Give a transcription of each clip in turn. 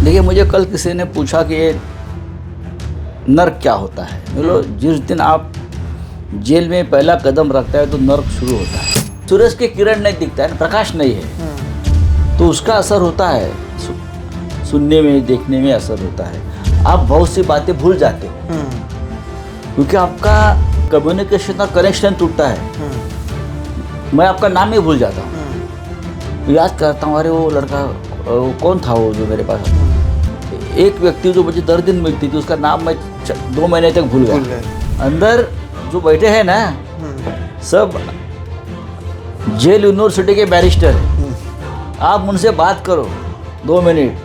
देखिए, मुझे कल किसी ने पूछा कि ये नर्क क्या होता है। बोलो, जिस दिन आप जेल में पहला कदम रखता है तो नर्क शुरू होता है। सूरज की किरण नहीं दिखता है, प्रकाश नहीं है, तो उसका असर होता है, सुनने में, देखने में असर होता है। आप बहुत सी बातें भूल जाते हो क्योंकि आपका कम्युनिकेशन और कनेक्शन टूटता है। मैं आपका नाम ही भूल जाता हूँ, याद करता हूँ, अरे वो लड़का कौन था वो जो मेरे पास। एक व्यक्ति जो मुझे 10 दिन मिलती थी, उसका नाम मैं 2 महीने तक भूल गया। अंदर जो बैठे हैं ना, सब जेल यूनिवर्सिटी के बैरिस्टर हैं। आप उनसे बात करो 2 मिनट,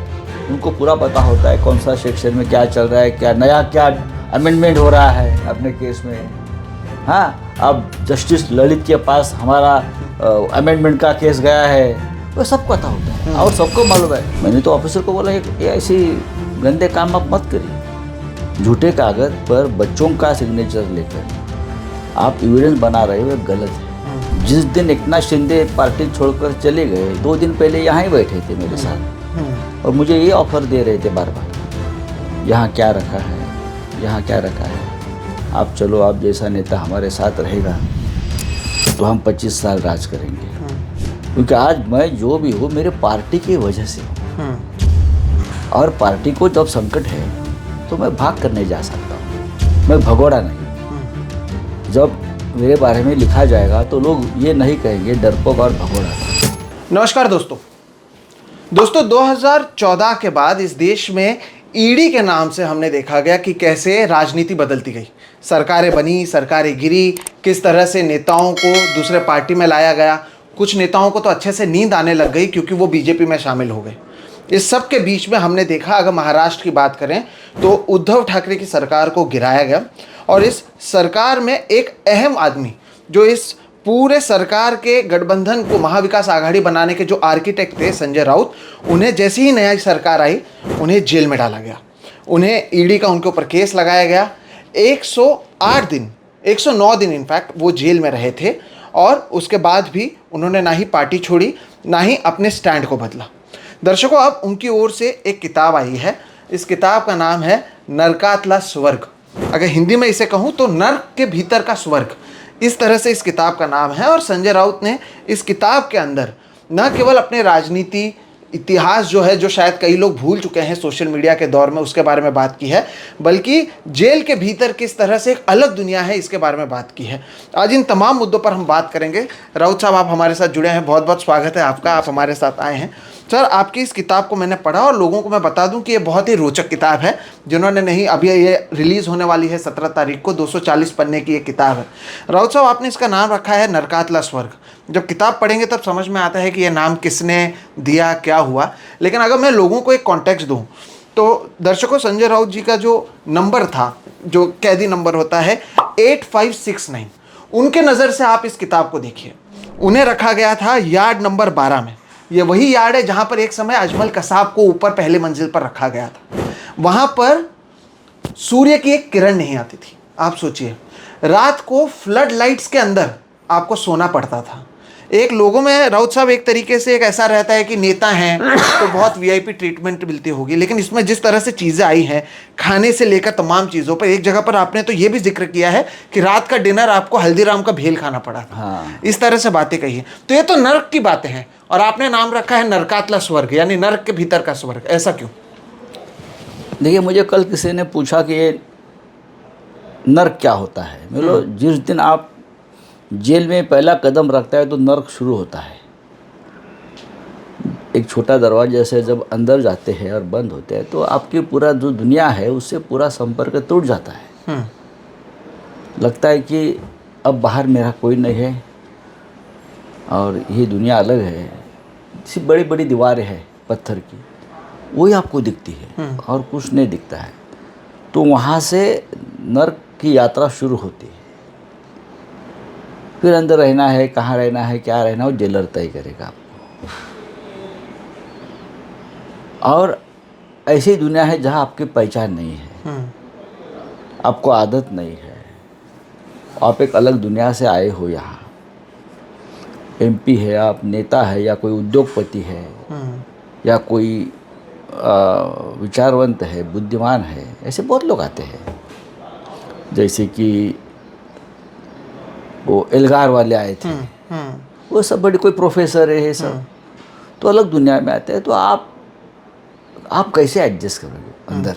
उनको पूरा पता होता है कौन सा सेक्शन में क्या चल रहा है, क्या नया क्या अमेंडमेंट हो रहा है अपने केस में। हाँ, अब जस्टिस ललित के पास हमारा अमेंडमेंट का केस गया है, वो सब पता होता है और सबको मालूम है। मैंने तो ऑफिसर को बोला, ये ऐसी गंदे काम आप मत करिए। झूठे कागज पर बच्चों का सिग्नेचर लेकर आप एविडेंस बना रहे हो, ये गलत है। जिस दिन एकनाथ शिंदे पार्टी छोड़कर चले गए, 2 दिन पहले यहाँ ही बैठे थे मेरे साथ और मुझे ये ऑफर दे रहे थे बार बार, यहाँ क्या रखा है, यहाँ क्या रखा है, आप चलो, आप जैसा नेता हमारे साथ रहेगा तो हम 25 साल राज करेंगे। क्योंकि आज मैं जो भी हूँ मेरे पार्टी की वजह से हूँ, और पार्टी को जब संकट है तो मैं भाग कर नहीं जा सकता हूँ, मैं भगोड़ा नहीं। जब मेरे बारे में लिखा जाएगा तो लोग ये नहीं कहेंगे डरपोक और भगोड़ा। नमस्कार दोस्तों 2014 के बाद इस देश में ईडी के नाम से हमने देखा गया कि कैसे राजनीति बदलती गई, सरकारें बनी, सरकारें गिरी, किस तरह से नेताओं को दूसरे पार्टी में लाया गया। कुछ नेताओं को तो अच्छे से नींद आने लग गई क्योंकि वो बीजेपी में शामिल हो गए। इस सब के बीच में हमने देखा, अगर महाराष्ट्र की बात करें तो उद्धव ठाकरे की सरकार को गिराया गया और इस सरकार में एक अहम आदमी जो इस पूरे सरकार के गठबंधन को महाविकास आघाड़ी बनाने के जो आर्किटेक्ट थे, संजय राउत, उन्हें जैसे ही नया सरकार आई उन्हें जेल में डाला गया। उन्हें ईडी का उनके ऊपर केस लगाया गया। 109 दिन इनफैक्ट वो जेल में रहे थे और उसके बाद भी उन्होंने ना ही पार्टी छोड़ी, ना ही अपने स्टैंड को बदला। दर्शकों, अब उनकी ओर से एक किताब आई है। इस किताब का नाम है नरकातला स्वर्ग। अगर हिंदी में इसे कहूँ तो नर्क के भीतर का स्वर्ग, इस तरह से इस किताब का नाम है। और संजय राउत ने इस किताब के अंदर न केवल अपने राजनीति इतिहास जो है, जो शायद कई लोग भूल चुके हैं सोशल मीडिया के दौर में, उसके बारे में बात की है, बल्कि जेल के भीतर किस तरह से एक अलग दुनिया है इसके बारे में बात की है। आज इन तमाम मुद्दों पर हम बात करेंगे। राउत साहब, आप हमारे साथ जुड़े हैं, बहुत बहुत स्वागत है आपका, आप हमारे साथ आए हैं। सर, आपकी इस किताब को मैंने पढ़ा और लोगों को मैं बता दूं कि ये बहुत ही रोचक किताब है। जिन्होंने नहीं, अभी ये रिलीज़ होने वाली है 17 तारीख को, 240 पन्ने की ये किताब है। राउत साहब, आपने इसका नाम रखा है नरकातला स्वर्ग। जब किताब पढ़ेंगे तब समझ में आता है कि ये नाम किसने दिया, क्या हुआ। लेकिन अगर मैं लोगों को एक कॉन्टेक्स्ट दूँ तो दर्शकों, संजय राउत जी का जो नंबर था, जो कैदी नंबर होता है 8569, उनके नज़र से आप इस किताब को देखिए। उन्हें रखा गया था यार्ड नंबर 12 में। ये वही यार्ड है जहाँ पर एक समय अजमल कसाब को ऊपर पहले मंजिल पर रखा गया था। वहाँ पर सूर्य की एक किरण नहीं आती थी। आप सोचिए, रात को फ्लड लाइट्स के अंदर आपको सोना पड़ता था। एक लोगों में, राउत साहब, एक तरीके से एक ऐसा रहता है कि नेता हैं तो बहुत वीआईपी ट्रीटमेंट मिलती होगी, लेकिन इसमें जिस तरह से चीज़ें आई हैं, खाने से लेकर तमाम चीज़ों पर, एक जगह पर आपने तो ये भी जिक्र किया है कि रात का डिनर आपको हल्दीराम का भेल खाना पड़ा था। हाँ। इस तरह से बातें कही है। तो ये तो नर्क की बातें हैं और आपने नाम रखा है नरकातला स्वर्ग, यानी नर्क के भीतर का स्वर्ग। ऐसा क्यों? देखिए, मुझे कल किसी ने पूछा कि ये नर्क क्या होता है। बोलो, जिस दिन आप जेल में पहला कदम रखता है तो नर्क शुरू होता है। एक छोटा दरवाजे से जब अंदर जाते हैं और बंद होते हैं तो आपकी पूरा जो दुनिया है उससे पूरा संपर्क टूट जाता है। लगता है कि अब बाहर मेरा कोई नहीं है और ये दुनिया अलग है। सिर्फ बड़ी बड़ी दीवारें हैं पत्थर की, वही आपको दिखती है और कुछ नहीं दिखता है। तो वहाँ से नर्क की यात्रा शुरू होती है। फिर अंदर रहना है, कहाँ रहना है, क्या रहना है, वो जेलर तय करेगा आपको। और ऐसी दुनिया है जहाँ आपकी पहचान नहीं है, आपको आदत नहीं है, आप एक अलग दुनिया से आए हो। यहाँ एमपी है, आप नेता है या कोई उद्योगपति है या कोई विचारवंत है, बुद्धिमान है, ऐसे बहुत लोग आते हैं। जैसे कि वो एल्गार वाले आए थे, वो सब बड़े कोई प्रोफेसर है सब, तो अलग दुनिया में आते हैं। तो आप कैसे एडजस्ट करोगे अंदर?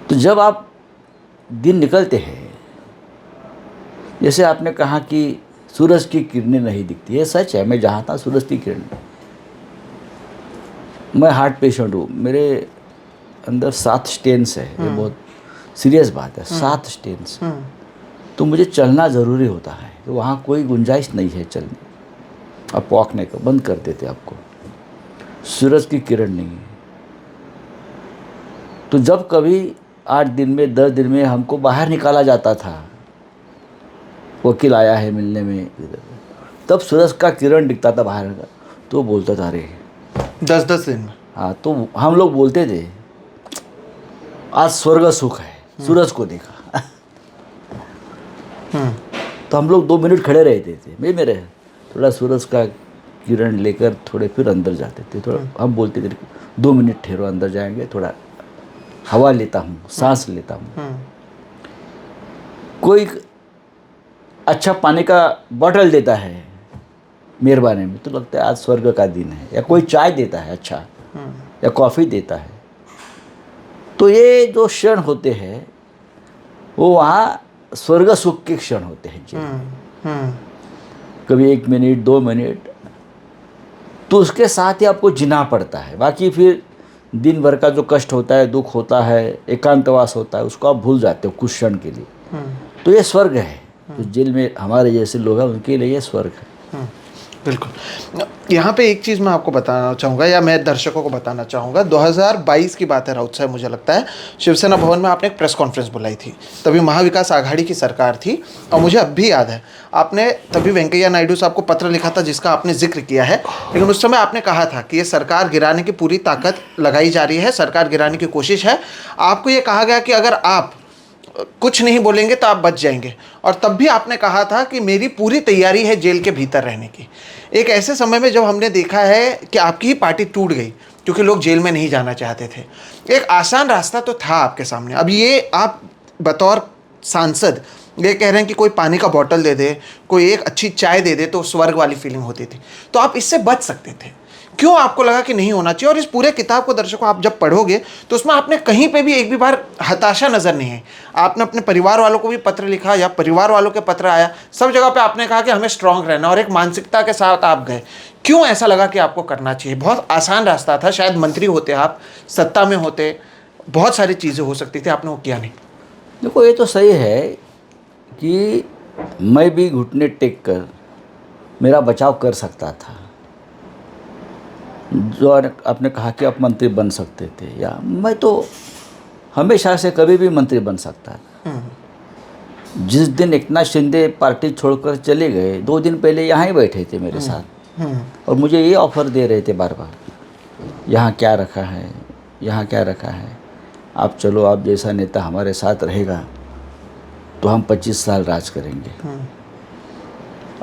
तो जब आप दिन निकलते हैं, जैसे आपने कहा कि सूरज की किरणें नहीं दिखती, ये सच है। मैं जहाँ था सूरज की किरण, मैं हार्ट पेशेंट हूँ, मेरे अंदर 7 स्टेन्स है, ये बहुत सीरियस बात है, 7 स्टेन्स। तो मुझे चलना ज़रूरी होता है, तो वहाँ कोई गुंजाइश नहीं है चलने, आप वॉक को बंद कर देते आपको, सूरज की किरण नहीं है। तो जब कभी 8 दिन में 10 दिन में हमको बाहर निकाला जाता था, वकील आया है मिलने में, तब सूरज का किरण दिखता था बाहर का, तो बोलता था अरे 10-10 दिन में। हाँ, तो हम लोग बोलते थे आज स्वर्ग सुख है, सूरज को देखा। तो हम लोग 2 मिनट खड़े रहते थे, मेरे थोड़ा सूरज का किरण लेकर थोड़े फिर अंदर जाते थे। थोड़ा हम बोलते थे 2 मिनट ठहरो, अंदर जाएंगे, थोड़ा हवा लेता हूँ, सांस लेता हूँ। कोई अच्छा पानी का बॉटल देता है मेहरबानी में, तो लगता है आज स्वर्ग का दिन है। या कोई चाय देता है अच्छा, या कॉफ़ी देता है। तो ये जो क्षण होते हैं वो वहाँ स्वर्ग सुख के क्षण होते हैं जी। कभी 1 मिनट 2 मिनट, तो उसके साथ ही आपको जीना पड़ता है। बाकी फिर दिन भर का जो कष्ट होता है, दुख होता है, एकांतवास होता है, उसको आप भूल जाते हो कुछ क्षण के लिए। तो ये स्वर्ग है। तो जेल में हमारे जैसे लोग हैं, उनके लिए ये स्वर्ग है। बिल्कुल। यहाँ पे एक चीज़ मैं आपको बताना चाहूँगा, या मैं दर्शकों को बताना चाहूँगा। 2022 की बात है राउत साहब, मुझे लगता है शिवसेना भवन में आपने एक प्रेस कॉन्फ्रेंस बुलाई थी। तभी महाविकास आघाड़ी की सरकार थी, और मुझे अब भी याद है आपने तभी वेंकैया नायडू साहब को पत्र लिखा था, जिसका आपने जिक्र किया है। लेकिन उस समय आपने कहा था कि ये सरकार गिराने की पूरी ताकत लगाई जा रही है, सरकार गिराने की कोशिश है। आपको ये कहा गया कि अगर आप कुछ नहीं बोलेंगे तो आप बच जाएंगे, और तब भी आपने कहा था कि मेरी पूरी तैयारी है जेल के भीतर रहने की। एक ऐसे समय में जब हमने देखा है कि आपकी ही पार्टी टूट गई क्योंकि लोग जेल में नहीं जाना चाहते थे, एक आसान रास्ता तो था आपके सामने। अब ये आप बतौर सांसद ये कह रहे हैं कि कोई पानी का बॉटल दे दे, कोई एक अच्छी चाय दे दे तो स्वर्ग वाली फीलिंग होती थी, तो आप इससे बच सकते थे। क्यों आपको लगा कि नहीं होना चाहिए? और इस पूरे किताब को दर्शकों आप जब पढ़ोगे तो उसमें आपने कहीं पे भी एक भी बार हताशा नज़र नहीं है। आपने अपने परिवार वालों को भी पत्र लिखा, या परिवार वालों के पत्र आया, सब जगह पे आपने कहा कि हमें स्ट्रांग रहना, और एक मानसिकता के साथ आप गए। क्यों ऐसा लगा कि आपको करना चाहिए? बहुत आसान रास्ता था, शायद मंत्री होते, आप सत्ता में होते, बहुत सारी चीज़ें हो सकती थी, आपने वो किया नहीं। देखो, ये तो सही है कि मैं भी घुटने टेक कर मेरा बचाव कर सकता था। जो आपने कहा कि आप मंत्री बन सकते थे, या मैं तो हमेशा से कभी भी मंत्री बन सकता था। जिस दिन एकनाथ शिंदे पार्टी छोड़कर चले गए, 2 दिन पहले यहाँ ही बैठे थे मेरे साथ, और मुझे ये ऑफ़र दे रहे थे बार बार, यहाँ क्या रखा है, यहाँ क्या रखा है, आप चलो, आप जैसा नेता हमारे साथ रहेगा तो हम 25 साल राज करेंगे।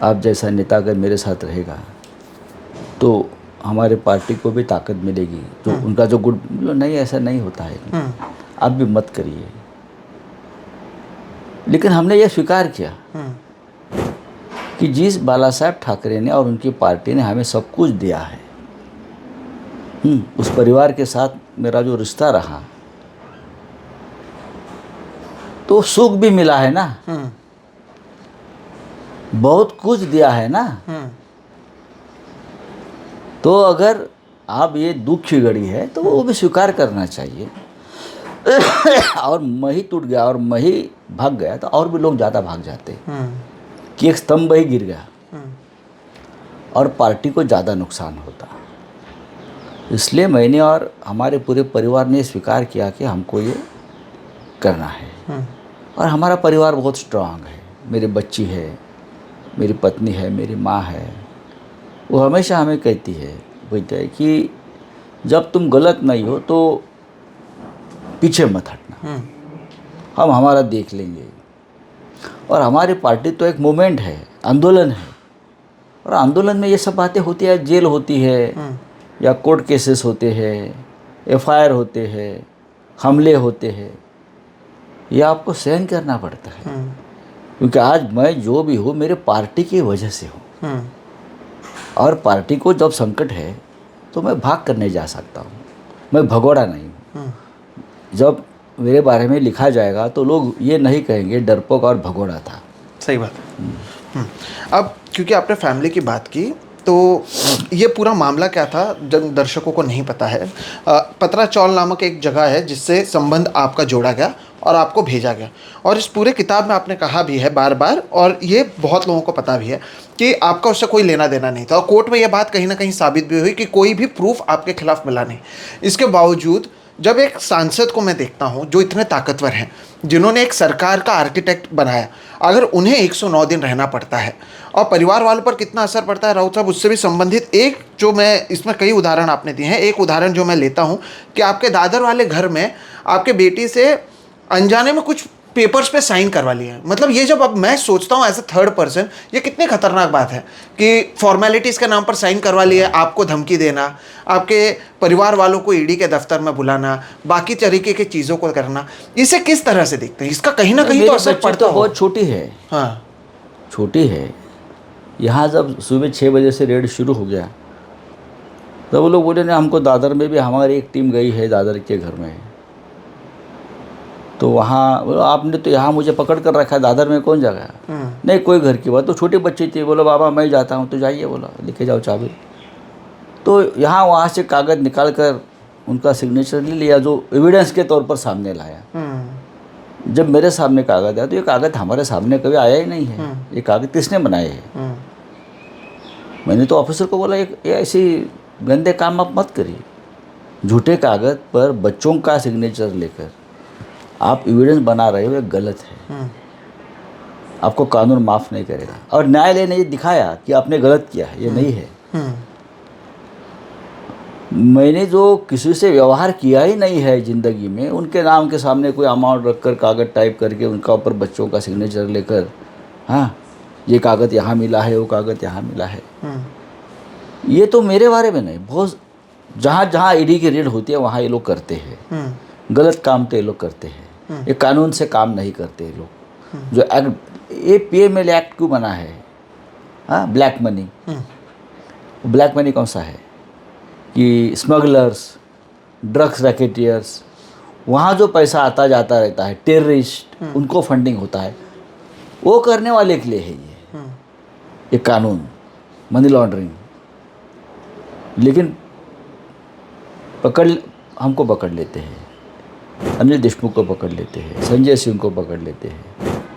आप जैसा नेता अगर मेरे साथ रहेगा तो हमारे पार्टी को भी ताकत मिलेगी। जो उनका जो गुड, नहीं ऐसा नहीं होता है, आप भी मत करिए। लेकिन हमने ये स्वीकार किया कि जिस बाला साहब ठाकरे ने और उनकी पार्टी ने हमें सब कुछ दिया है, उस परिवार के साथ मेरा जो रिश्ता रहा, तो सुख भी मिला है ना, बहुत कुछ दिया है ना। तो अगर आप ये दुख की घड़ी है तो वो भी स्वीकार करना चाहिए। और मैं ही टूट गया और मैं ही भाग गया तो और भी लोग ज़्यादा भाग जाते, कि एक स्तंभ ही गिर गया और पार्टी को ज़्यादा नुकसान होता। इसलिए मैंने और हमारे पूरे परिवार ने स्वीकार किया कि हमको ये करना है। और हमारा परिवार बहुत स्ट्रांग है। मेरी बच्ची है, मेरी पत्नी है, मेरी माँ है। वो हमेशा हमें कहती है, बोलते है कि जब तुम गलत नहीं हो तो पीछे मत हटना, हम हमारा देख लेंगे। और हमारी पार्टी तो एक मूवमेंट है, आंदोलन है, और आंदोलन में ये सब बातें होती है, जेल होती है, या कोर्ट केसेस होते हैं, एफआईआर होते हैं, हमले होते हैं, ये आपको सहन करना पड़ता है। क्योंकि आज मैं जो भी हूँ मेरे पार्टी की वजह से हूँ, और पार्टी को जब संकट है तो मैं भाग करने जा सकता हूँ, मैं भगोड़ा नहीं हूँ। जब मेरे बारे में लिखा जाएगा तो लोग ये नहीं कहेंगे डरपोक और भगोड़ा था। सही बात है। अब क्योंकि आपने फैमिली की बात की, तो ये पूरा मामला क्या था जन दर्शकों को नहीं पता है। पतराचौल नामक एक जगह है जिससे संबंध आपका जोड़ा गया और आपको भेजा गया, और इस पूरे किताब में आपने कहा भी है बार बार, और ये बहुत लोगों को पता भी है कि आपका उससे कोई लेना देना नहीं था, और कोर्ट में ये बात कहीं ना कहीं साबित भी हुई कि कोई भी प्रूफ आपके खिलाफ मिला नहीं। इसके बावजूद जब एक सांसद को मैं देखता हूँ जो इतने ताकतवर हैं, जिन्होंने एक सरकार का आर्किटेक्ट बनाया, अगर उन्हें 109 दिन रहना पड़ता है, और परिवार वालों पर कितना असर पड़ता है राउत साहब, उससे भी संबंधित एक जो मैं इसमें कई उदाहरण आपने दिए हैं, एक उदाहरण जो मैं लेता हूँ कि आपके दादर वाले घर में आपके बेटी से अनजाने में कुछ पेपर्स पे साइन करवा लिया है। मतलब ये जब अब मैं सोचता हूँ एज अ थर्ड पर्सन, ये कितनी खतरनाक बात है कि फॉर्मेलिटीज़ के नाम पर साइन करवा लिया, आपको धमकी देना, आपके परिवार वालों को ईडी के दफ्तर में बुलाना, बाकी तरीके की चीज़ों को करना, इसे किस तरह से देखते हैं? इसका कहीं ना कहीं तो असर पड़ता है। बहुत छोटी है, हाँ, छोटी है। यहाँ जब सुबह 6 बजे से रेड शुरू हो गया तब वो लोग बोले ना हमको दादर में भी हमारी एक टीम गई है दादर के घर में, तो वहाँ बोलो आपने तो यहाँ मुझे पकड़ कर रखा है, दादर में कौन जाएगा? नहीं कोई घर की बात, तो छोटी बच्ची थी, बोलो बाबा मैं जाता हूँ, तो जाइए, बोला लेके जाओ चाबी। तो यहाँ वहाँ से कागज़ निकाल कर उनका सिग्नेचर ले लिया, जो एविडेंस के तौर पर सामने लाया। जब मेरे सामने कागज़ आया तो ये कागज़ हमारे सामने कभी आया ही नहीं है, ये कागज़ किसने बनाए हैं? मैंने तो ऑफिसर को बोला ये ऐसी गंदे काम आप मत करिए, झूठे कागज़ पर बच्चों का सिग्नेचर लेकर आप एविडेंस बना रहे हो, ये गलत है, आपको कानून माफ़ नहीं करेगा। और न्यायालय ने ये दिखाया कि आपने गलत किया है, ये नहीं है। मैंने जो किसी से व्यवहार किया ही नहीं है ज़िंदगी में, उनके नाम के सामने कोई अमाउंट रखकर कागज़ टाइप करके उनका ऊपर बच्चों का सिग्नेचर लेकर, हाँ ये कागज़ यहाँ मिला है, वो कागज़ यहाँ मिला है, ये तो मेरे बारे में नहीं, बहुत जहाँ जहाँ ईडी की रेड होती है वहाँ ये लोग करते हैं। गलत काम तो ये लोग करते हैं, ये कानून से काम नहीं करते ये लोग। जो एक्ट, ये PML एक्ट क्यों बना है? हाँ, ब्लैक मनी। ब्लैक मनी कौन सा है कि स्मगलर्स, ड्रग्स रैकेटियर्स, वहाँ जो पैसा आता जाता रहता है, टेररिस्ट, उनको फंडिंग होता है, वो करने वाले के लिए है ये कानून, मनी लॉन्ड्रिंग। लेकिन हमको पकड़ लेते हैं, अनिल देशमुख को पकड़ लेते हैं, संजय सिंह को पकड़ लेते हैं,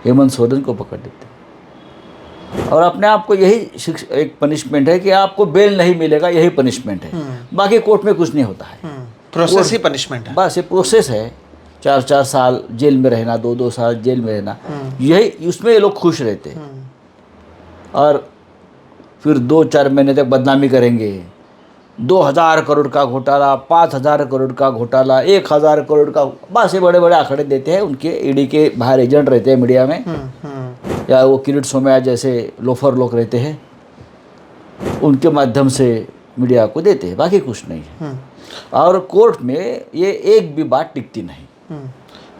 हेमंत सोरेन को पकड़ लेते हैं, और अपने आप को यही शिक्षा, एक पनिशमेंट है कि आपको बेल नहीं मिलेगा, यही पनिशमेंट है। बाकी कोर्ट में कुछ नहीं होता है, प्रोसेस ही पनिशमेंट है, बस ये प्रोसेस है। 4-4 साल जेल में रहना, 2-2 साल जेल में रहना, यही उसमें ये लोग खुश रहते हैं। और फिर 2-4 महीने तक बदनामी करेंगे, 2000 करोड़ का घोटाला, 5000 करोड़ का घोटाला, 1000 करोड़ का, बस ये बड़े बड़े आंकड़े देते हैं। उनके ईडी के बाहर एजेंट रहते हैं मीडिया में, या वो किरीट सोमैया जैसे लोफर लोग रहते हैं, उनके माध्यम से मीडिया को देते हैं, बाकी कुछ नहीं है। और कोर्ट में ये एक भी बात टिकती नहीं।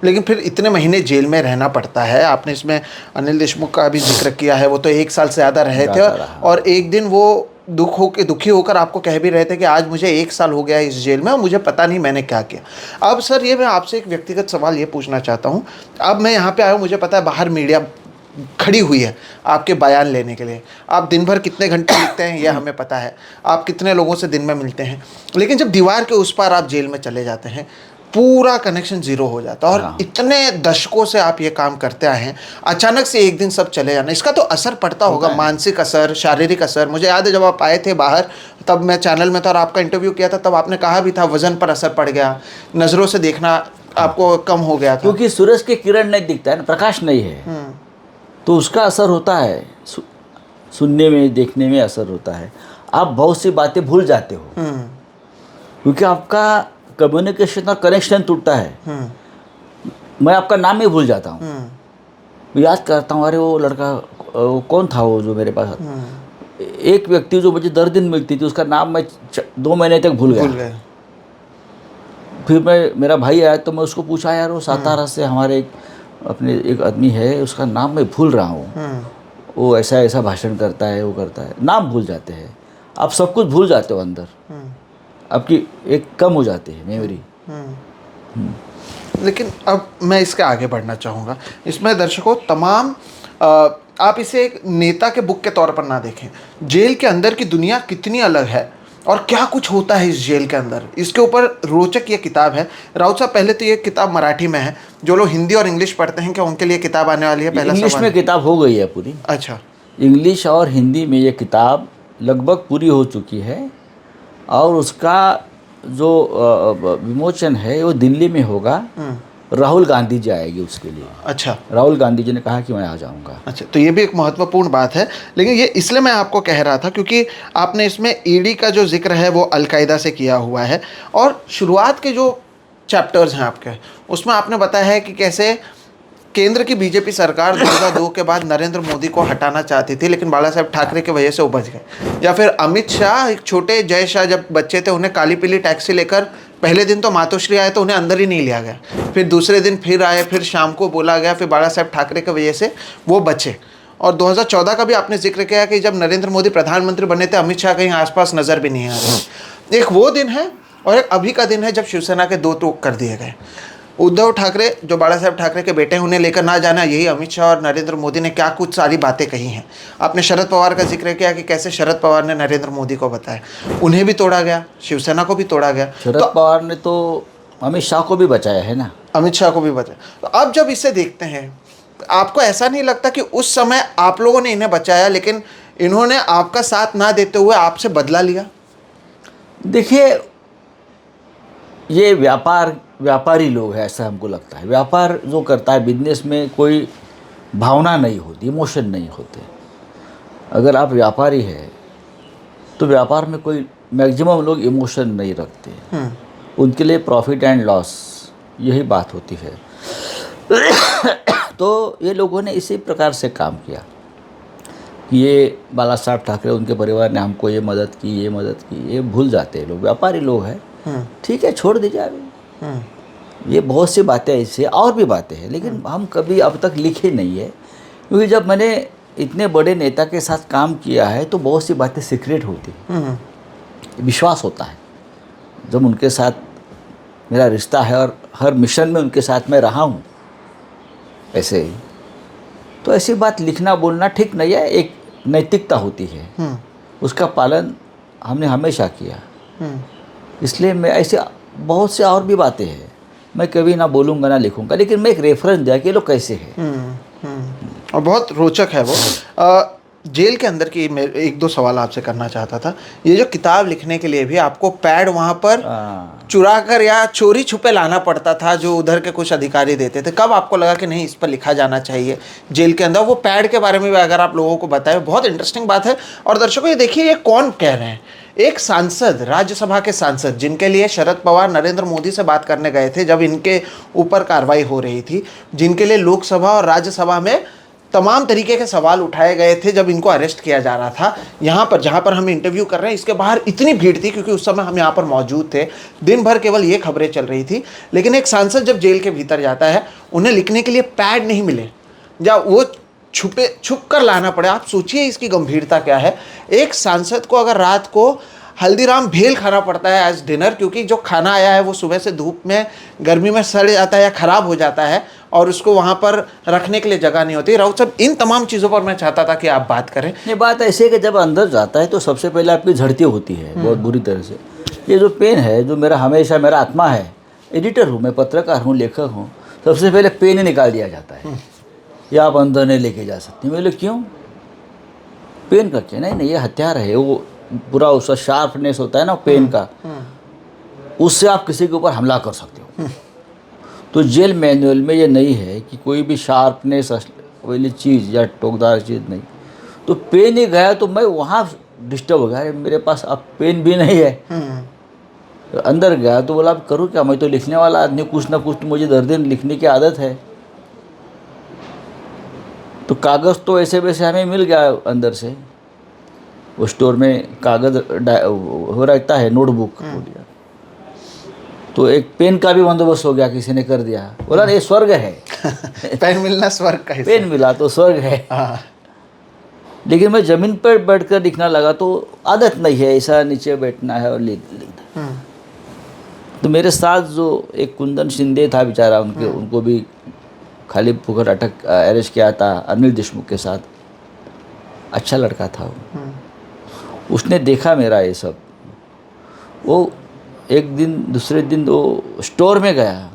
लेकिन फिर इतने महीने जेल में रहना पड़ता है। आपने इसमें अनिल देशमुख का भी जिक्र किया है, वो तो 1 साल से ज़्यादा रहे थे, और एक दिन वो दुखी होकर आपको कह भी रहे थे कि आज मुझे 1 साल हो गया इस जेल में और मुझे पता नहीं मैंने क्या किया। अब सर ये मैं आपसे एक व्यक्तिगत सवाल ये पूछना चाहता हूँ। अब मैं यहाँ पे आया हूँ, मुझे पता है बाहर मीडिया खड़ी हुई है आपके बयान लेने के लिए, आप दिन भर कितने घंटे लिखते हैं ये हमें पता है, आप कितने लोगों से दिन में मिलते हैं, लेकिन जब दीवार के उस पार आप जेल में चले जाते हैं, पूरा कनेक्शन ज़ीरो हो जाता है। और इतने दशकों से आप ये काम करते आए हैं, अचानक से एक दिन सब चले जाना, इसका तो असर पड़ता होगा, मानसिक असर, शारीरिक असर। मुझे याद है जब आप आए थे बाहर, तब मैं चैनल में था और आपका इंटरव्यू किया था, तब आपने कहा भी था वज़न पर असर पड़ गया, नज़रों से देखना आपको कम हो गया था, क्योंकि सूरज के किरण नहीं दिखता है ना, प्रकाश नहीं है, तो उसका असर होता है, सुनने में, देखने में असर होता है। आप बहुत सी बातें भूल जाते हो, क्योंकि आपका कम्युनिकेशन और कनेक्शन टूटता है। मैं आपका नाम ही भूल जाता हूँ, याद करता हूँ, अरे वो लड़का वो कौन था वो जो मेरे पास, एक व्यक्ति जो मुझे 10 दिन मिलती थी, उसका नाम मैं 2 महीने तक भूल भूल गया। गए। फिर मेरा भाई आया तो मैं उसको पूछा, यार वो सातारा से हमारे अपने एक आदमी है, उसका नाम मैं भूल रहा हूँ, वो ऐसा ऐसा भाषण करता है, वो करता है। नाम भूल जाते हैं आप, सब कुछ भूल जाते हो अंदर, आपकी एक कम हो जाती है मेमोरी। लेकिन अब मैं इसके आगे बढ़ना चाहूँगा। इसमें दर्शकों तमाम आप इसे एक नेता के बुक के तौर पर ना देखें। जेल के अंदर की दुनिया कितनी अलग है और क्या कुछ होता है इस जेल के अंदर, इसके ऊपर रोचक ये किताब है। राउत साहब, पहले तो ये किताब मराठी में है, जो लोग हिंदी और इंग्लिश पढ़ते हैं क्या उनके लिए किताब आने वाली है? पहला इंग्लिश सवाल। में किताब हो गई है पूरी। अच्छा। इंग्लिश और हिंदी में ये किताब लगभग पूरी हो चुकी है, और उसका जो विमोचन है वो दिल्ली में होगा। राहुल गांधी जी आएगी उसके लिए। अच्छा। राहुल गांधी जी ने कहा कि मैं आ जाऊंगा। अच्छा, तो ये भी एक महत्वपूर्ण बात है। लेकिन ये इसलिए मैं आपको कह रहा था क्योंकि आपने इसमें ईडी का जो जिक्र है वो अलकायदा से किया हुआ है, और शुरुआत के जो चैप्टर्स हैं आपके, उसमें आपने बताया है कि कैसे केंद्र की बीजेपी सरकार 2002 के बाद नरेंद्र मोदी को हटाना चाहती थी, लेकिन बाला साहब ठाकरे की वजह से वो बच गए। या फिर अमित शाह, एक छोटे जय शाह जब बच्चे थे, उन्हें काली पीली टैक्सी लेकर पहले दिन तो मातोश्री आए तो उन्हें अंदर ही नहीं लिया गया, फिर दूसरे दिन फिर आए, फिर शाम को बोला गया, फिर बाला साहब ठाकरे की वजह से वो बचे। और 2014 का भी आपने जिक्र किया कि जब नरेंद्र मोदी प्रधानमंत्री बने थे, अमित शाह कहीं आसपास नज़र भी नहीं आ रहे। एक वो दिन है और एक अभी का दिन है जब शिवसेना के 2 टुकड़े कर दिए गए। उद्धव ठाकरे जो बाला साहब ठाकरे के बेटे हैं, उन्हें लेकर ना जाना, यही अमित शाह और नरेंद्र मोदी ने क्या कुछ सारी बातें कही हैं। आपने शरद पवार का जिक्र किया कि कैसे शरद पवार ने नरेंद्र मोदी को बताया, उन्हें भी तोड़ा गया, शिवसेना को भी तोड़ा गया। शरद पवार ने तो अमित शाह को भी बचाया है ना। अमित शाह को भी बचाया। तो अब जब इसे देखते हैं, आपको ऐसा नहीं लगता कि उस समय आप लोगों ने इन्हें बचाया, लेकिन इन्होंने आपका साथ ना देते हुए आपसे बदला लिया? देखिए, ये व्यापारी लोग हैं, ऐसा हमको लगता है। व्यापार जो करता है, बिजनेस में कोई भावना नहीं होती, इमोशन नहीं होते। अगर आप व्यापारी है तो व्यापार में कोई मैक्सिमम लोग इमोशन नहीं रखते। उनके लिए प्रॉफिट एंड लॉस यही बात होती है। तो ये लोगों ने इसी प्रकार से काम किया। ये बाला साहब ठाकरे, उनके परिवार ने हमको ये मदद की, ये मदद की, ये भूल जाते हैं लोग। व्यापारी लोग हैं, ठीक है, छोड़ दीजिए अभी। ये बहुत सी बातें ऐसी, और भी बातें हैं, लेकिन हम कभी अब तक लिखे नहीं है, क्योंकि जब मैंने इतने बड़े नेता के साथ काम किया है तो बहुत सी बातें सीक्रेट होती हैं। विश्वास होता है जब उनके साथ मेरा रिश्ता है और हर मिशन में उनके साथ मैं रहा हूँ, ऐसे ही तो ऐसी बात लिखना बोलना ठीक नहीं है। एक नैतिकता होती है, उसका पालन हमने हमेशा किया। इसलिए मैं ऐसे बहुत से और भी बातें हैं, मैं कभी ना बोलूँगा ना लिखूँगा, लेकिन मैं एक रेफरेंस दिया कि ये लोग कैसे हैं। और बहुत रोचक है वो। जेल के अंदर की मैं 1-2 सवाल आपसे करना चाहता था। ये जो किताब लिखने के लिए भी आपको पैड वहाँ पर चुरा कर या चोरी छुपे लाना पड़ता था, जो उधर के कुछ अधिकारी देते थे। कब आपको लगा कि नहीं, इस पर लिखा जाना चाहिए जेल के अंदर? वो पैड के बारे में भी अगर आप लोगों को बताएं, बहुत इंटरेस्टिंग बात है। और दर्शकों, ये देखिए, ये कौन कह रहे हैं? एक सांसद, राज्यसभा के सांसद, जिनके लिए शरद पवार नरेंद्र मोदी से बात करने गए थे जब इनके ऊपर कार्रवाई हो रही थी, जिनके लिए लोकसभा और राज्यसभा में तमाम तरीके के सवाल उठाए गए थे जब इनको अरेस्ट किया जा रहा था। यहाँ पर जहाँ पर हम इंटरव्यू कर रहे हैं, इसके बाहर इतनी भीड़ थी, क्योंकि उस समय हम यहाँ पर मौजूद थे। दिन भर केवल ये खबरें चल रही थी। लेकिन एक सांसद जब जेल के भीतर जाता है, उन्हें लिखने के लिए पैड नहीं मिले, या वो छुप कर लाना पड़े। आप सोचिए इसकी गंभीरता क्या है। एक सांसद को अगर रात को हल्दीराम भेल खाना पड़ता है एज डिनर, क्योंकि जो खाना आया है वो सुबह से धूप में, गर्मी में सड़ जाता है या ख़राब हो जाता है, और उसको वहाँ पर रखने के लिए जगह नहीं होती। राउत साहब, इन तमाम चीज़ों पर मैं चाहता था कि आप बात करें। ये बात ऐसी है कि जब अंदर जाता है तो सबसे पहले आपकी झड़ती होती है बहुत बुरी तरह से। ये जो पेन है, जो मेरा हमेशा मेरा आत्मा है, एडिटर हूँ मैं, पत्रकार हूँ, लेखक हूँ, सबसे पहले पेन ही निकाल दिया जाता है। ये आप अंदर नहीं लेके जा सकते। मैं बोले क्यों? पेन का क्या? नहीं, ये हथियार है, वो पूरा उसका शार्पनेस होता है ना पेन का, उससे आप किसी के ऊपर हमला कर सकते हो। तो जेल मैनुअल में ये नहीं है कि कोई भी शार्पनेस वाली चीज़ या टोकदार चीज़ नहीं। तो पेन ही गया तो मैं वहाँ डिस्टर्ब हो गया, अरे मेरे पास अब पेन भी नहीं है। तो अंदर गया तो बोला अब करूँ क्या, मैं तो लिखने वाला आदमी, कुछ ना कुछ तो मुझे दर्द लिखने की आदत है। तो कागज़ तो ऐसे वैसे हमें मिल गया अंदर से, वो स्टोर में कागज़ हो रहता है, नोटबुक हो गया, तो एक पेन का भी बंदोबस्त हो गया, किसी ने कर दिया, बोला ये स्वर्ग है। पेन मिलना स्वर्ग का हिस्सा पेन मिला तो स्वर्ग है। हाँ। लेकिन मैं ज़मीन पर बैठकर लिखना लगा तो आदत नहीं है, ऐसा नीचे बैठना है और लिखना। तो मेरे साथ जो एक कुंदन शिंदे था बेचारा, उनको भी खाली पुकर अरेस्ट किया था अनिल देशमुख के साथ, अच्छा लड़का था वो। उसने देखा मेरा ये सब, वो एक दिन दूसरे दिन वो स्टोर में गया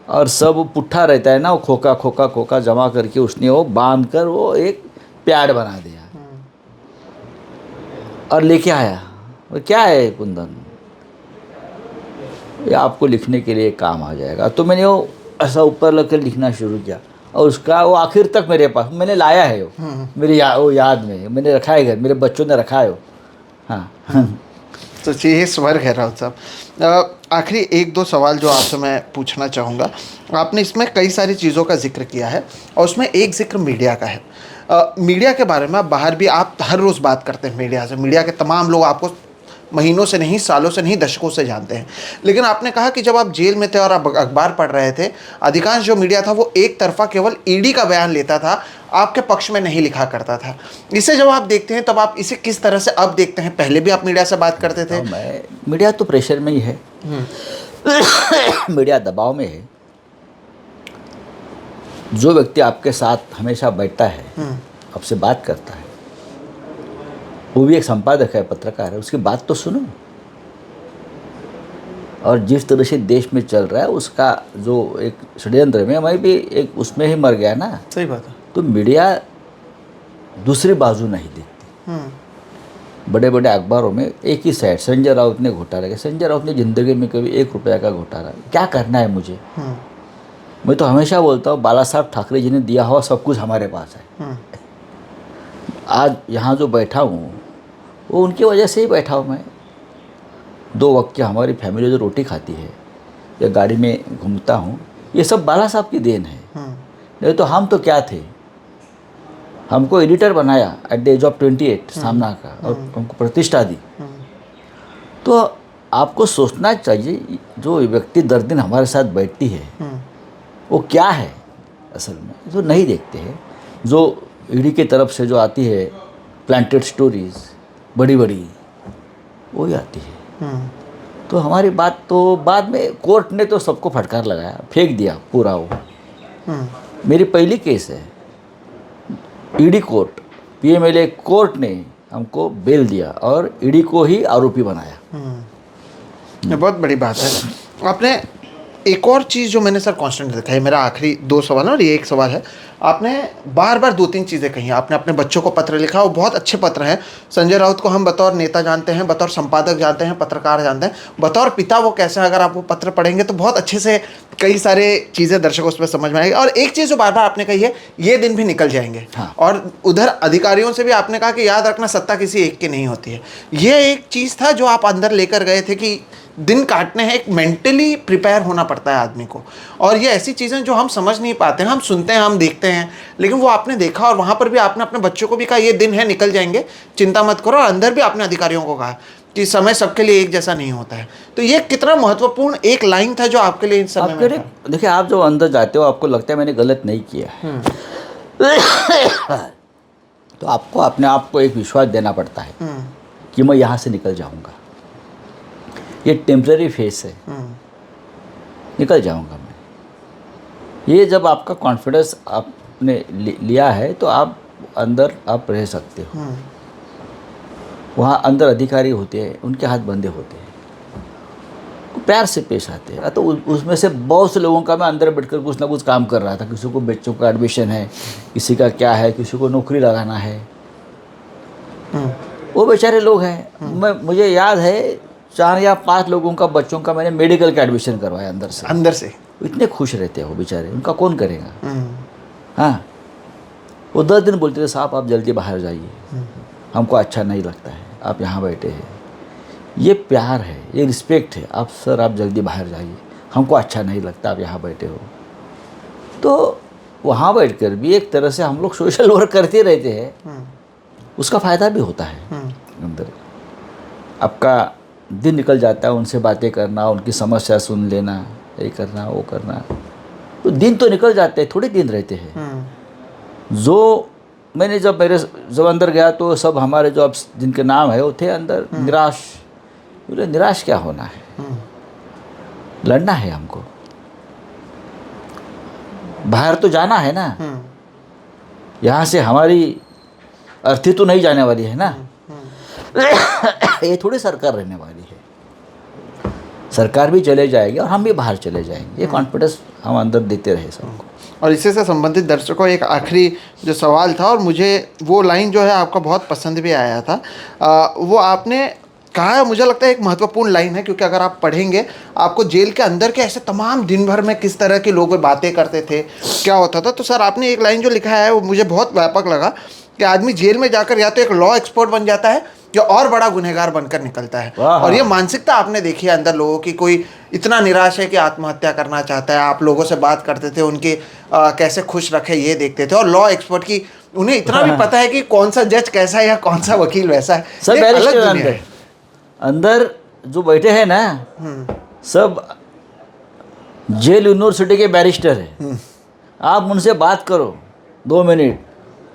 और सब पुट्ठा रहता है ना, वो खोखा खोखा खोखा जमा करके उसने वो बांध कर वो एक पैड बना दिया और लेके आया। और क्या है कुंदन, ये आपको लिखने के लिए काम आ जाएगा। तो मैंने वो ऐसा ऊपर लग कर लिखना शुरू किया और उसका वो आखिर तक मेरे पास, मैंने लाया है वो मेरी वो याद में, मैंने रखा है घर, मेरे बच्चों ने रखा है वो। हाँ। तो ये स्वर्ग है राउत साहब। आखिरी एक दो सवाल जो आपसे मैं पूछना चाहूँगा। आपने इसमें कई सारी चीज़ों का जिक्र किया है और उसमें एक जिक्र मीडिया का है। मीडिया के बारे में बाहर भी आप हर रोज़ बात करते हैं मीडिया से, मीडिया के तमाम लोग आपको महीनों से नहीं, सालों से नहीं, दशकों से जानते हैं। लेकिन आपने कहा कि जब आप जेल में थे और आप अखबार पढ़ रहे थे, अधिकांश जो मीडिया था वो एक तरफा केवल ईडी का बयान लेता था, आपके पक्ष में नहीं लिखा करता था। इसे जब आप देखते हैं तब आप इसे किस तरह से अब देखते हैं? पहले भी आप मीडिया से बात करते थे? मैं, मीडिया तो प्रेशर में ही है। मीडिया दबाव में है। जो व्यक्ति आपके साथ हमेशा बैठता है, आपसे बात करता है, वो भी एक संपादक है, पत्रकार है, उसकी बात तो सुनो। और जिस तरह से देश में चल रहा है उसका जो एक षड्यंत्र में, मैं भी एक उसमें ही मर गया ना। सही बात है। तो मीडिया दूसरी बाजू नहीं देखती। बड़े बड़े अखबारों में एक ही साइड, संजय राउत ने घोटाला किया। संजय राउत ने ज़िंदगी में कभी 1 रुपया का घोटाला, क्या करना है मुझे? मैं तो हमेशा बोलता हूँ, बाला साहब ठाकरे जी ने दिया हुआ सब कुछ हमारे पास है। आज यहाँ जो बैठा हूँ वो उनकी वजह से ही बैठा हूँ मैं। 2 वक्त की हमारी फैमिली जो रोटी खाती है या गाड़ी में घूमता हूँ, ये सब बाला साहब की देन है। नहीं तो हम तो क्या थे, हमको एडिटर बनाया एट द एज ऑफ 28 सामना का, और हमको प्रतिष्ठा दी। तो आपको सोचना चाहिए, जो व्यक्ति दर दिन हमारे साथ बैठती है वो क्या है असल में, जो नहीं देखते हैं। जो ईडी की तरफ से जो आती है प्लांटेड स्टोरीज बड़ी बड़ी, वही आती है। तो हमारी बात तो बाद में कोर्ट ने तो सबको फटकार लगाया, फेंक दिया पूरा वो। मेरी पहली केस है, ईडी कोर्ट, पीएमएलए कोर्ट ने हमको बेल दिया और ईडी को ही आरोपी बनाया। ये बहुत बड़ी बात है। आपने एक और चीज़ जो मैंने सर कांस्टेंट देखा है, मेरा आखिरी 2 सवाल है और ये एक सवाल है। आपने बार बार 2-3 चीज़ें कही। आपने अपने बच्चों को पत्र लिखा, वो बहुत अच्छे पत्र हैं। संजय राउत को हम बतौर नेता जानते हैं, बतौर संपादक जानते हैं, पत्रकार जानते हैं, बतौर पिता वो कैसे हैं, अगर आप वो पत्र पढ़ेंगे तो बहुत अच्छे से कई सारे चीज़ें दर्शकों उसमें समझ में आएगी। और एक चीज़ जो बार बार आपने कही है, ये दिन भी निकल जाएंगे। हाँ। और उधर अधिकारियों से भी आपने कहा कि याद रखना, सत्ता किसी एक की नहीं होती है। ये एक चीज़ था जो आप अंदर लेकर गए थे कि दिन काटने हैं, एक मेंटली प्रिपेयर होना पड़ता है आदमी को। और ये ऐसी चीज़ें जो हम समझ नहीं पाते हैं, हम सुनते हैं, हम देखते हैं, लेकिन वो आपने देखा और वहाँ पर भी आपने अपने बच्चों को भी कहा ये दिन है, निकल जाएंगे, चिंता मत करो। और अंदर भी आपने अधिकारियों को कहा कि समय सबके लिए एक जैसा नहीं होता है। तो ये कितना महत्वपूर्ण एक लाइन था जो आपके लिए इन समय में था। देखिए, आप जो अंदर जाते हो आपको लगता है मैंने गलत नहीं किया है, तो आपको अपने आप को एक विश्वास देना पड़ता है कि मैं यहाँ से निकल जाऊँगा, ये टेम्पररी फेस है, निकल जाऊँगा मैं। ये जब आपका कॉन्फिडेंस आपने लिया है तो आप अंदर आप रह सकते हो। वहाँ अंदर अधिकारी होते हैं, उनके हाथ बंधे होते हैं, प्यार से पेश आते हैं। तो उसमें से बहुत से लोगों का मैं अंदर बैठकर कुछ ना कुछ काम कर रहा था। किसी को बच्चों का एडमिशन है, किसी का क्या है, किसी को नौकरी लगाना है। वो बेचारे लोग हैं। मुझे याद है 4 या 5 लोगों का, बच्चों का मैंने मेडिकल का एडमिशन करवाया अंदर से। इतने खुश रहते हैं वो बेचारे, उनका कौन करेगा। हाँ, वो 10 दिन बोलते थे साहब आप जल्दी बाहर जाइए, हमको अच्छा नहीं लगता है आप यहाँ बैठे हैं। ये प्यार है, ये रिस्पेक्ट है। आप सर आप जल्दी बाहर जाइए, हमको अच्छा नहीं लगता आप यहाँ बैठे हो। तो वहाँ बैठकर भी एक तरह से हम लोग सोशल वर्क करते रहते हैं। उसका फ़ायदा भी होता है अंदर। आपका दिन निकल जाता है उनसे बातें करना, उनकी समस्या सुन लेना, ये करना वो करना, तो दिन तो निकल जाते हैं, थोड़े दिन रहते हैं। जो मैंने जब अंदर गया तो सब हमारे जो अब जिनके नाम है वो थे अंदर निराश। बोले निराश क्या होना है, लड़ना है हमको, बाहर तो जाना है ना, यहाँ से हमारी अर्थी तो नहीं जाने वाली है ना। ये थोड़ी सरकार रहने वाली है, सरकार भी चले जाएगी और हम भी बाहर चले जाएंगे, ये कॉन्फिडेंस हम अंदर देते रहे सबको। और इसी से संबंधित दर्शकों एक आखिरी जो सवाल था, और मुझे वो लाइन जो है आपका बहुत पसंद भी आया था, वो आपने कहा है, मुझे लगता है एक महत्वपूर्ण लाइन है, क्योंकि अगर आप पढ़ेंगे आपको जेल के अंदर के ऐसे तमाम दिन भर में किस तरह के लोग बातें करते थे, क्या होता था। तो सर आपने एक लाइन जो लिखा है वो मुझे बहुत व्यापक लगा कि आदमी जेल में जाकर या तो एक लॉ एक्सपर्ट बन जाता है या और बड़ा गुनहगार बनकर निकलता है। और ये मानसिकता आपने देखी है अंदर लोगों की, कोई इतना निराश है कि आत्महत्या करना चाहता है, आप लोगों से बात करते थे, उनके कैसे खुश रखे ये देखते थे। और लॉ एक्सपर्ट की उन्हें इतना भी पता है कि कौन सा जज कैसा है या कौन सा वकील वैसा है। सब बैरिस्टर अंदर जो बैठे हैं ना, सब जेल यूनिवर्सिटी के बैरिस्टर हैं। आप उनसे बात करो 2 मिनट,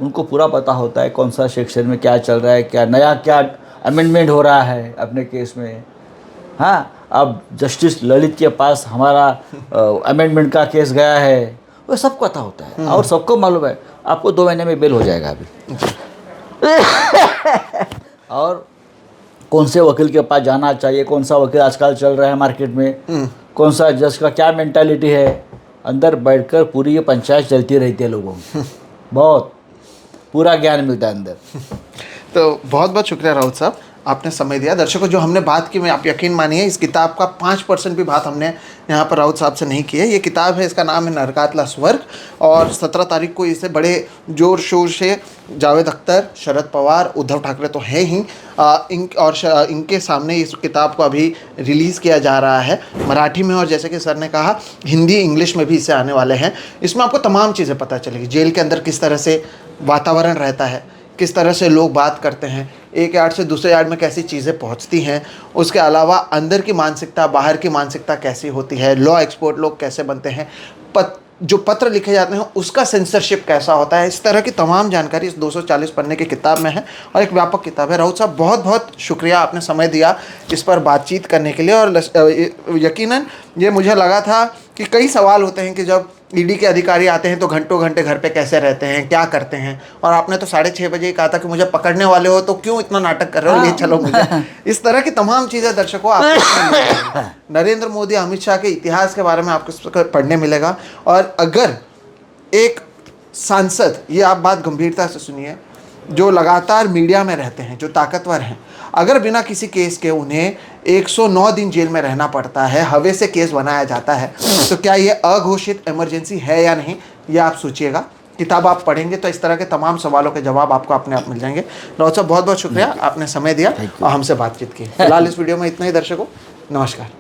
उनको पूरा पता होता है कौन सा सेक्शन में क्या चल रहा है, क्या नया क्या अमेंडमेंट हो रहा है अपने केस में। हाँ, अब जस्टिस ललित के पास हमारा अमेंडमेंट का केस गया है, वो सब पता होता है और सबको मालूम है आपको 2 महीने में बेल हो जाएगा अभी। और कौन से वकील के पास जाना चाहिए, कौन सा वकील आजकल चल रहा है मार्केट में, कौन सा जज का क्या मेंटालिटी है, अंदर बैठकर पूरी ये पंचायत चलती रहती है लोगों में। बहुत पूरा ज्ञान मिलता है अंदर। तो बहुत बहुत शुक्रिया राउत साहब, आपने समय दिया। दर्शकों जो हमने बात की, मैं आप यकीन मानिए इस किताब का 5% भी बात हमने यहाँ पर राउत साहब से नहीं की है। ये किताब है, इसका नाम है नरकातला स्वर्ग, और 17 तारीख को इसे बड़े जोर शोर से जावेद अख्तर, शरद पवार, उद्धव ठाकरे तो है ही, इनके सामने इस किताब को अभी रिलीज़ किया जा रहा है मराठी में, और जैसे कि सर ने कहा हिंदी इंग्लिश में भी इसे आने वाले हैं। इसमें आपको तमाम चीज़ें पता चलेगी, जेल के अंदर किस तरह से वातावरण रहता है, किस तरह से लोग बात करते हैं, एक यार्ड से दूसरे यार्ड में कैसी चीज़ें पहुंचती हैं, उसके अलावा अंदर की मानसिकता बाहर की मानसिकता कैसी होती है, लॉ एक्सपर्ट लोग कैसे बनते हैं, जो पत्र लिखे जाते हैं उसका सेंसरशिप कैसा होता है, इस तरह की तमाम जानकारी इस 240 पन्ने की किताब में है, और एक व्यापक किताब है। राउत साहब बहुत बहुत शुक्रिया, आपने समय दिया इस पर बातचीत करने के लिए। और यकीनन ये मुझे लगा था कि कई सवाल होते हैं कि जब ईडी के अधिकारी आते हैं तो घंटों घंटे घर पे कैसे रहते हैं, क्या करते हैं, और आपने तो 6:30 बजे कहा था कि मुझे पकड़ने वाले हो तो क्यों इतना नाटक कर रहे हो, ले चलो मुझे। इस तरह की तमाम चीज़ें दर्शकों आपको नरेंद्र मोदी अमित शाह के इतिहास के बारे में आपको पढ़ने मिलेगा। और अगर एक सांसद, ये आप बात गंभीरता से सुनिए, जो लगातार मीडिया में रहते हैं, जो ताकतवर हैं, अगर बिना किसी केस के उन्हें 109 दिन जेल में रहना पड़ता है, हवे से केस बनाया जाता है, तो क्या ये अघोषित इमरजेंसी है या नहीं, ये आप सोचिएगा। किताब आप पढ़ेंगे तो इस तरह के तमाम सवालों के जवाब आपको अपने आप मिल जाएंगे। राउत साहब बहुत बहुत शुक्रिया, आपने समय दिया और हमसे बातचीत की। फिलहाल इस वीडियो में इतना ही दर्शकों, नमस्कार।